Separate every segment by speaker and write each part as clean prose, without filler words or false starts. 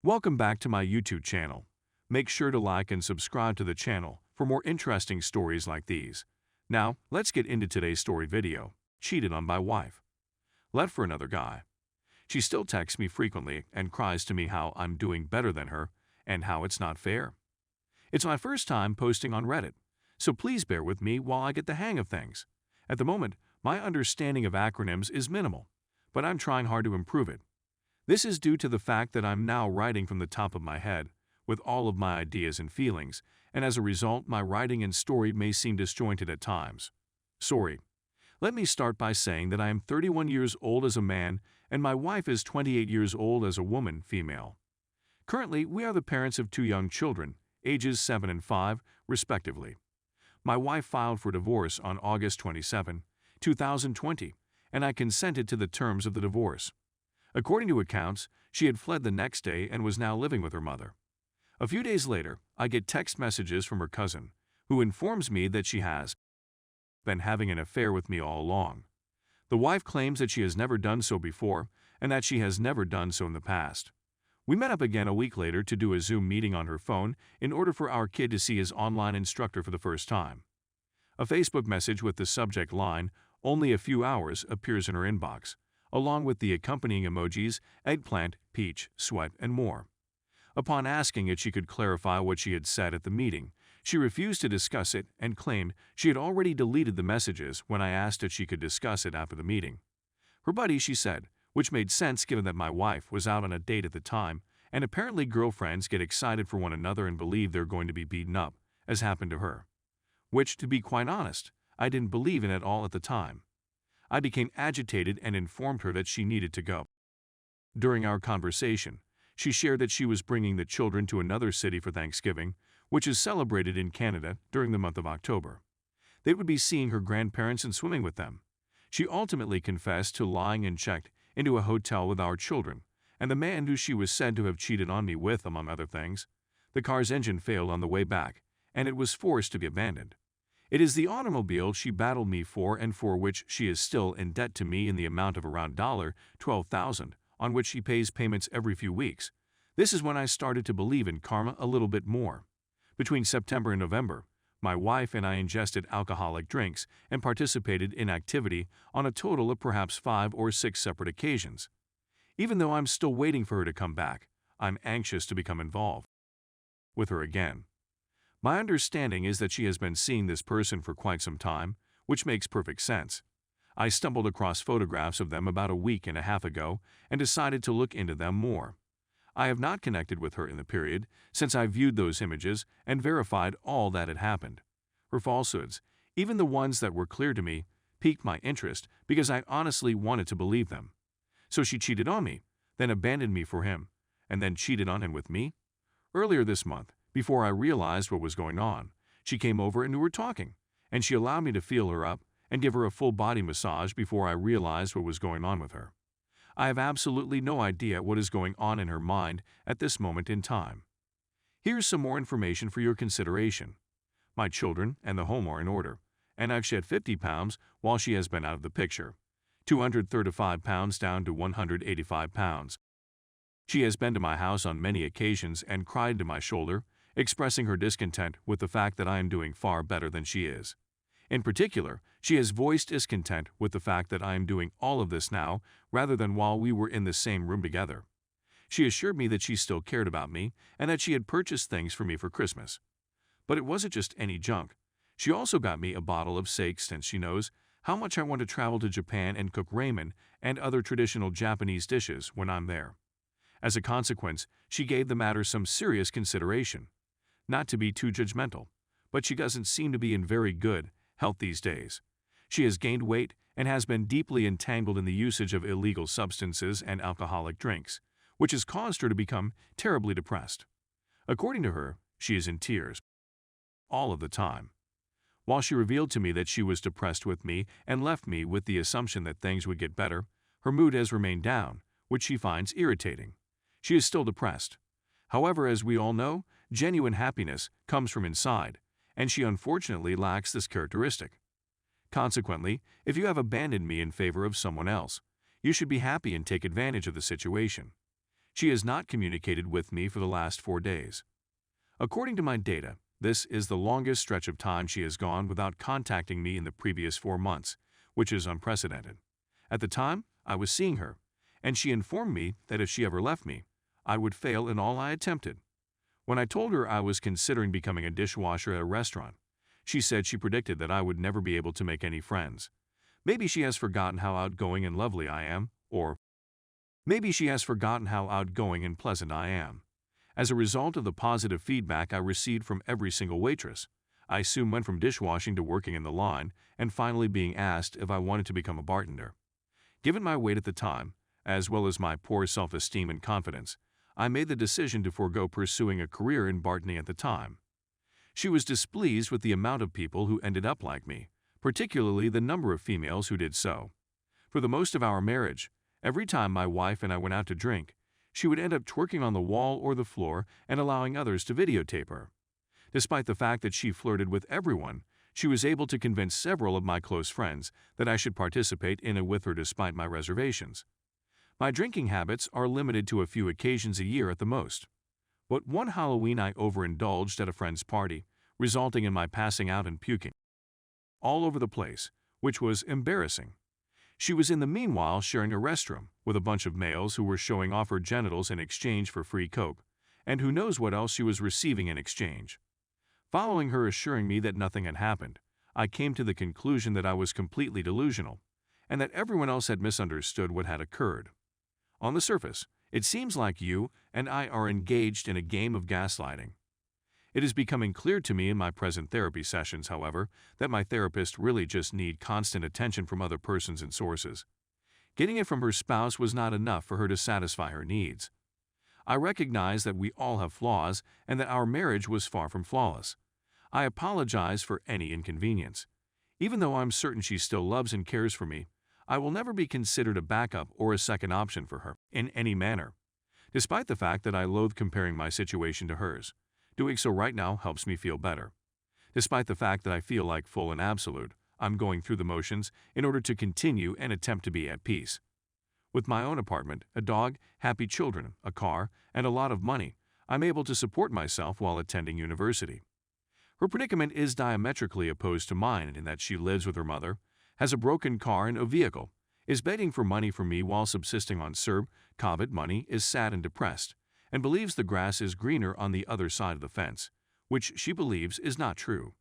Speaker 1: Welcome back to my YouTube channel. Make sure to like and subscribe to the channel for more interesting stories like these. Now, let's get into today's story video. Cheated on by wife. Left for another guy. She still texts me frequently and cries to me how I'm doing better than her and how it's not fair. It's my first time posting on Reddit, so please bear with me while I get the hang of things. At the moment, my understanding of acronyms is minimal, but I'm trying hard to improve it. This is due to the fact that I'm now writing from the top of my head, with all of my ideas and feelings, and as a result, my writing and story may seem disjointed at times. Sorry. Let me start by saying that I am 31 years old as a man, and my wife is 28 years old as a woman, female. Currently, we are the parents of 2 young children, ages 7 and 5, respectively. My wife filed for divorce on August 27, 2020, and I consented to the terms of the divorce. According to accounts, she had fled the next day and was now living with her mother. A few days later, I get text messages from her cousin, who informs me that she has been having an affair with me all along. The wife claims that she has never done so before and that she has never done so in the past. We met up again a week later to do a Zoom meeting on her phone in order for our kid to see his online instructor for the first time. A Facebook message with the subject line, "Only a few hours," appears in her inbox, along with the accompanying emojis, eggplant, peach, sweat, and more. Upon asking if she could clarify what she had said at the meeting, she refused to discuss it and claimed she had already deleted the messages when I asked if she could discuss it after the meeting. Her buddy, she said, which made sense given that my wife was out on a date at the time, and apparently girlfriends get excited for one another and believe they're going to be beaten up, as happened to her. Which, to be quite honest, I didn't believe in at all at the time. I became agitated and informed her that she needed to go. During our conversation, she shared that she was bringing the children to another city for Thanksgiving, which is celebrated in Canada during the month of October. They would be seeing her grandparents and swimming with them. She ultimately confessed to lying and checked into a hotel with our children, and the man who she was said to have cheated on me with, among other things. The car's engine failed on the way back, and it was forced to be abandoned. It is the automobile she battled me for and for which she is still in debt to me in the amount of around $12,000, on which she pays payments every few weeks. This is when I started to believe in karma a little bit more. Between September and November, my wife and I ingested alcoholic drinks and participated in activity on a total of perhaps 5 or 6 separate occasions. Even though I'm still waiting for her to come back, I'm anxious to become involved with her again. My understanding is that she has been seeing this person for quite some time, which makes perfect sense. I stumbled across photographs of them about a week and a half ago and decided to look into them more. I have not connected with her in the period since I viewed those images and verified all that had happened. Her falsehoods, even the ones that were clear to me, piqued my interest because I honestly wanted to believe them. So she cheated on me, then abandoned me for him, and then cheated on him with me? Earlier this month, before I realized what was going on, she came over and we were talking, and she allowed me to feel her up and give her a full body massage before I realized what was going on with her. I have absolutely no idea what is going on in her mind at this moment in time. Here's some more information for your consideration. My children and the home are in order, and I've shed 50 pounds while she has been out of the picture. 235 pounds down to 185 pounds. She has been to my house on many occasions and cried to my shoulder, expressing her discontent with the fact that I am doing far better than she is. In particular, she has voiced discontent with the fact that I am doing all of this now rather than while we were in the same room together. She assured me that she still cared about me and that she had purchased things for me for Christmas. But it wasn't just any junk. She also got me a bottle of sake since she knows how much I want to travel to Japan and cook ramen and other traditional Japanese dishes when I'm there. As a consequence, she gave the matter some serious consideration. Not to be too judgmental, but she doesn't seem to be in very good health these days. She has gained weight and has been deeply entangled in the usage of illegal substances and alcoholic drinks, which has caused her to become terribly depressed. According to her, she is in tears all of the time. While she revealed to me that she was depressed with me and left me with the assumption that things would get better, her mood has remained down, which she finds irritating. She is still depressed. However, as we all know, genuine happiness comes from inside, and she unfortunately lacks this characteristic. Consequently, if you have abandoned me in favor of someone else, you should be happy and take advantage of the situation. She has not communicated with me for the last 4 days. According to my data, this is the longest stretch of time she has gone without contacting me in the previous 4 months, which is unprecedented. At the time, I was seeing her, and she informed me that if she ever left me, I would fail in all I attempted. When I told her I was considering becoming a dishwasher at a restaurant, she said she predicted that I would never be able to make any friends. Maybe she has forgotten how outgoing and lovely I am, or maybe she has forgotten how outgoing and pleasant I am. As a result of the positive feedback I received from every single waitress, I soon went from dishwashing to working in the line and finally being asked if I wanted to become a bartender. Given my weight at the time, as well as my poor self-esteem and confidence, I made the decision to forego pursuing a career in bartending at the time. She was displeased with the amount of people who ended up like me, particularly the number of females who did so. For the most of our marriage, every time my wife and I went out to drink, she would end up twerking on the wall or the floor and allowing others to videotape her. Despite the fact that she flirted with everyone, she was able to convince several of my close friends that I should participate in it with her despite my reservations. My drinking habits are limited to a few occasions a year at the most. But one Halloween I overindulged at a friend's party, resulting in my passing out and puking all over the place, which was embarrassing. She was in the meanwhile sharing a restroom with a bunch of males who were showing off her genitals in exchange for free coke, and who knows what else she was receiving in exchange. Following her assuring me that nothing had happened, I came to the conclusion that I was completely delusional, and that everyone else had misunderstood what had occurred. On the surface, it seems like you and I are engaged in a game of gaslighting. It is becoming clear to me in my present therapy sessions, however, that my therapist really just need constant attention from other persons and sources. Getting it from her spouse was not enough for her to satisfy her needs. I recognize that we all have flaws and that our marriage was far from flawless. I apologize for any inconvenience. Even though I'm certain she still loves and cares for me, I will never be considered a backup or a second option for her in any manner. Despite the fact that I loathe comparing my situation to hers, doing so right now helps me feel better. Despite the fact that I feel like full and absolute, I'm going through the motions in order to continue and attempt to be at peace. With my own apartment, a dog, happy children, a car, and a lot of money, I'm able to support myself while attending university. Her predicament is diametrically opposed to mine in that she lives with her mother, has a broken car and a vehicle, is begging for money from me while subsisting on CERB, COVID money, is sad and depressed, and believes the grass is greener on the other side of the fence, which she believes is not true.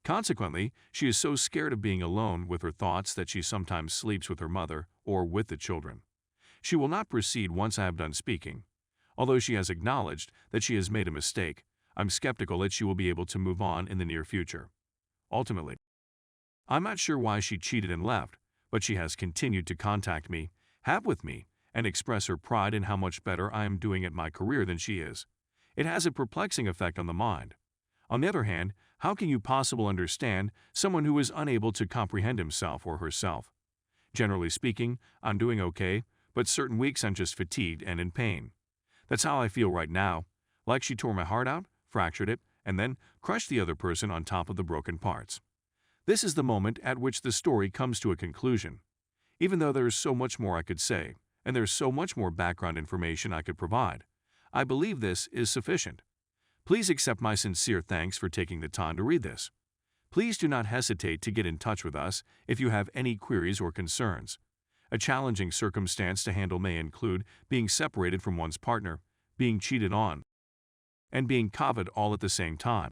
Speaker 1: Consequently, she is so scared of being alone with her thoughts that she sometimes sleeps with her mother or with the children. She will not proceed once I have done speaking. Although she has acknowledged that she has made a mistake, I'm skeptical that she will be able to move on in the near future. Ultimately, I'm not sure why she cheated and left, but she has continued to contact me, have with me, and express her pride in how much better I am doing at my career than she is. It has a perplexing effect on the mind. On the other hand, how can you possibly understand someone who is unable to comprehend himself or herself? Generally speaking, I'm doing okay, but certain weeks I'm just fatigued and in pain. That's how I feel right now, like she tore my heart out, fractured it, and then crushed the other person on top of the broken parts. This is the moment at which the story comes to a conclusion. Even though there is so much more I could say, and there's so much more background information I could provide, I believe this is sufficient. Please accept my sincere thanks for taking the time to read this. Please do not hesitate to get in touch with us if you have any queries or concerns. A challenging circumstance to handle may include being separated from one's partner, being cheated on, and being coveted all at the same time.